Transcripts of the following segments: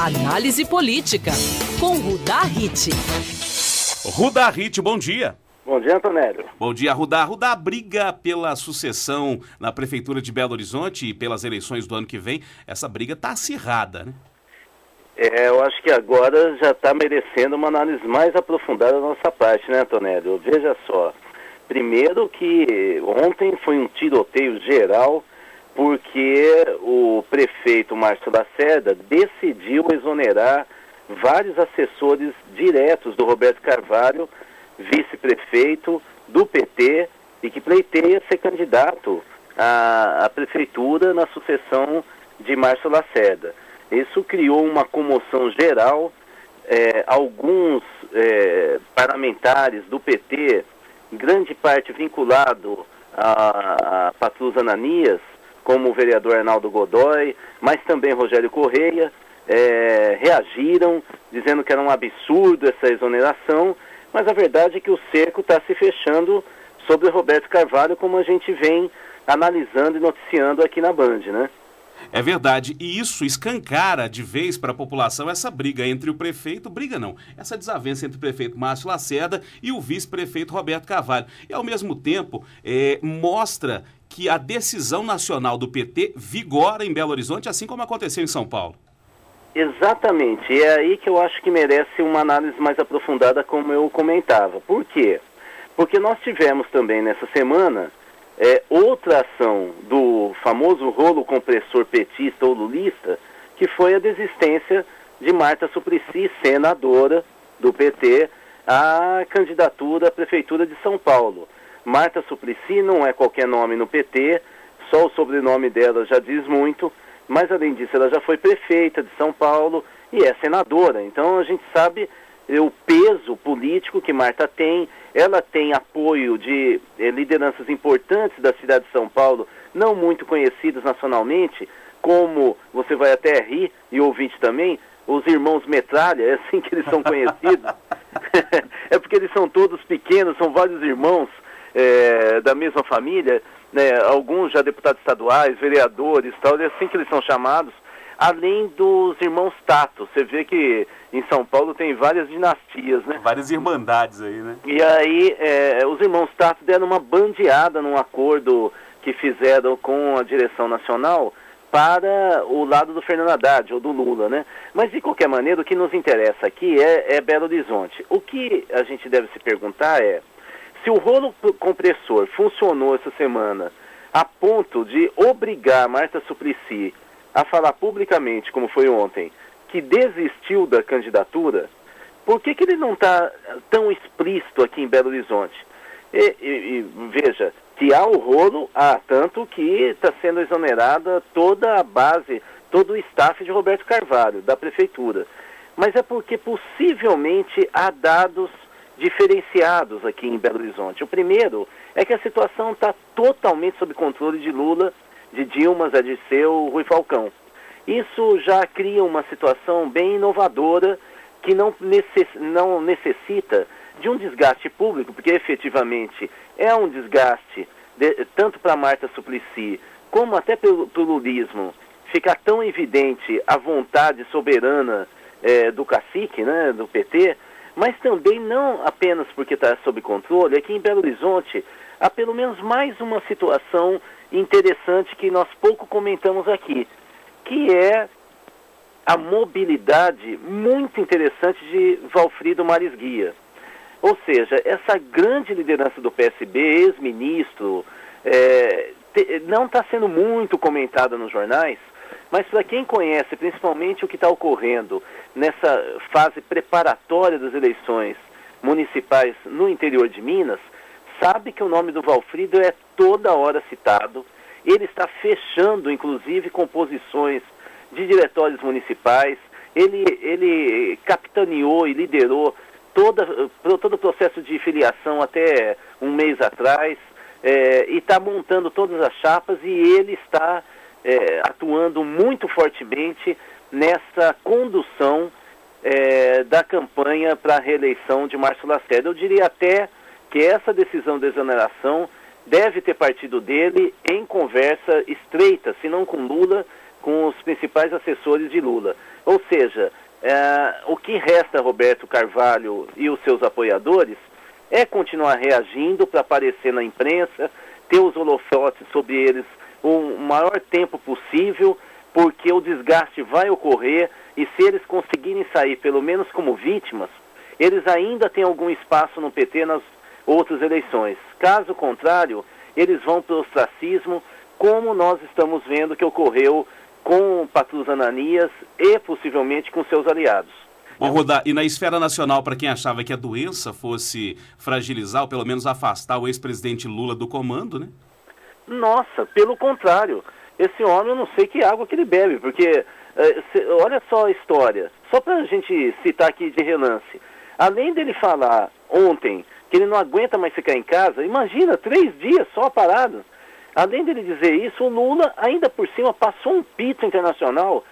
Análise política, com Rudá Hit. Rudá Hit, bom dia. Bom dia, Antonélio. Bom dia, Rudá. Rudá, briga pela sucessão na Prefeitura de Belo Horizonte e pelas eleições do ano que vem. Essa briga está acirrada, né? Eu acho que agora já está merecendo uma análise mais aprofundada da nossa parte, né, Antonélio? Veja só. Primeiro que ontem foi um tiroteio geral porque o prefeito Márcio Lacerda decidiu exonerar vários assessores diretos do Roberto Carvalho, vice-prefeito do PT, e que pleiteia ser candidato à prefeitura na sucessão de Márcio Lacerda. Isso criou uma comoção geral. Alguns parlamentares do PT, grande parte vinculado a Patrus Ananias, como o vereador Arnaldo Godoy, mas também Rogério Correia, reagiram, dizendo que era um absurdo essa exoneração, mas a verdade é que o cerco está se fechando sobre Roberto Carvalho, como a gente vem analisando e noticiando aqui na Band, né? É verdade, e isso escancara de vez para a população essa briga entre o prefeito, essa desavença entre o prefeito Márcio Lacerda e o vice-prefeito Roberto Carvalho. E ao mesmo tempo mostra que a decisão nacional do PT vigora em Belo Horizonte, assim como aconteceu em São Paulo. Exatamente, é aí que eu acho que merece uma análise mais aprofundada, como eu comentava. Por quê? Porque nós tivemos também nessa semana outra ação do famoso rolo compressor petista ou lulista, que foi a desistência de Marta Suplicy, senadora do PT, à candidatura à Prefeitura de São Paulo. Marta Suplicy não é qualquer nome no PT, só o sobrenome dela já diz muito, mas além disso ela já foi prefeita de São Paulo e é senadora. Então a gente sabe o peso político que Marta tem. Ela tem apoio de lideranças importantes da cidade de São Paulo, não muito conhecidas nacionalmente, como, você vai até rir, e ouvinte também, os irmãos Metralha, é assim que eles são conhecidos. É porque eles são todos pequenos, são vários irmãos da mesma família, né, alguns já deputados estaduais, vereadores, tal, é assim que eles são chamados, além dos irmãos Tato. Você vê que em São Paulo tem várias dinastias, né? Várias irmandades aí, né? E aí os irmãos Tato deram uma bandeada num acordo que fizeram com a direção nacional para o lado do Fernando Haddad, ou do Lula, né? Mas, de qualquer maneira, o que nos interessa aqui é Belo Horizonte. O que a gente deve se perguntar é se o rolo compressor funcionou essa semana a ponto de obrigar Marta Suplicy a falar publicamente, como foi ontem, que desistiu da candidatura, por que ele não está tão explícito aqui em Belo Horizonte? E veja, que há o rolo, tanto que está sendo exonerada toda a base, todo o staff de Roberto Carvalho, da prefeitura. Mas é porque possivelmente há dados diferenciados aqui em Belo Horizonte. O primeiro é que a situação está totalmente sob controle de Lula, de Dilma, Zé Dirceu, Rui Falcão. Isso já cria uma situação bem inovadora que não necessita de um desgaste público, porque efetivamente é um desgaste tanto para Marta Suplicy como até para o lulismo ficar tão evidente a vontade soberana do cacique, né, do PT, mas também não apenas porque está sob controle. Aqui em Belo Horizonte há pelo menos mais uma situação interessante que nós pouco comentamos aqui, que é a mobilidade muito interessante de Valfrido Maris Guia. Ou seja, essa grande liderança do PSB, ex-ministro, não está sendo muito comentada nos jornais, mas para quem conhece principalmente o que está ocorrendo nessa fase preparatória das eleições municipais no interior de Minas, sabe que o nome do Valfrido é toda hora citado. Ele está fechando, inclusive, composições de diretórios municipais. Ele capitaneou e liderou todo o processo de filiação até um mês atrás, e está montando todas as chapas, e ele está atuando muito fortemente nessa condução da campanha para a reeleição de Márcio Lacerda. Eu diria até que essa decisão de exoneração deve ter partido dele em conversa estreita, se não com Lula, com os principais assessores de Lula. Ou seja, o que resta, Roberto Carvalho e os seus apoiadores, é continuar reagindo para aparecer na imprensa, ter os holofotes sobre eles o maior tempo possível, porque o desgaste vai ocorrer e se eles conseguirem sair, pelo menos como vítimas, eles ainda têm algum espaço no PT nas outras eleições. Caso contrário, eles vão para o ostracismo, como nós estamos vendo que ocorreu com o Patrus Ananias e possivelmente com seus aliados. Bom, Rudá, e na esfera nacional, para quem achava que a doença fosse fragilizar ou pelo menos afastar o ex-presidente Lula do comando, né? Nossa, pelo contrário. Esse homem, eu não sei que água que ele bebe, porque olha só a história. Só para a gente citar aqui de relance. Além dele falar ontem que ele não aguenta mais ficar em casa, imagina, 3 dias só parado. Além dele dizer isso, o Lula, ainda por cima, passou um pito internacional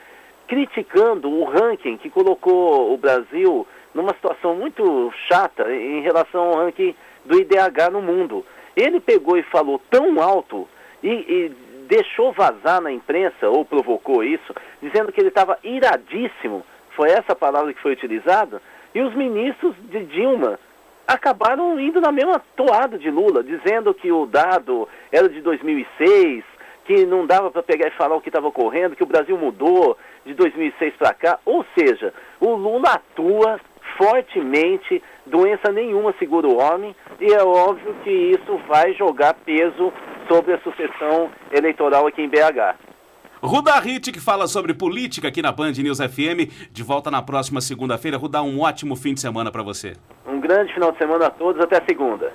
criticando o ranking que colocou o Brasil numa situação muito chata em relação ao ranking do IDH no mundo. Ele pegou e falou tão alto e deixou vazar na imprensa, ou provocou isso, dizendo que ele estava iradíssimo, foi essa palavra que foi utilizada, e os ministros de Dilma acabaram indo na mesma toada de Lula, dizendo que o dado era de 2006, que não dava para pegar e falar o que estava ocorrendo, que o Brasil mudou de 2006 para cá. Ou seja, o Lula atua fortemente, doença nenhuma segura o homem, e é óbvio que isso vai jogar peso sobre a sucessão eleitoral aqui em BH. Rudá Hit, que fala sobre política aqui na Band News FM, de volta na próxima segunda-feira. Rudá, um ótimo fim de semana para você. Um grande final de semana a todos, até segunda.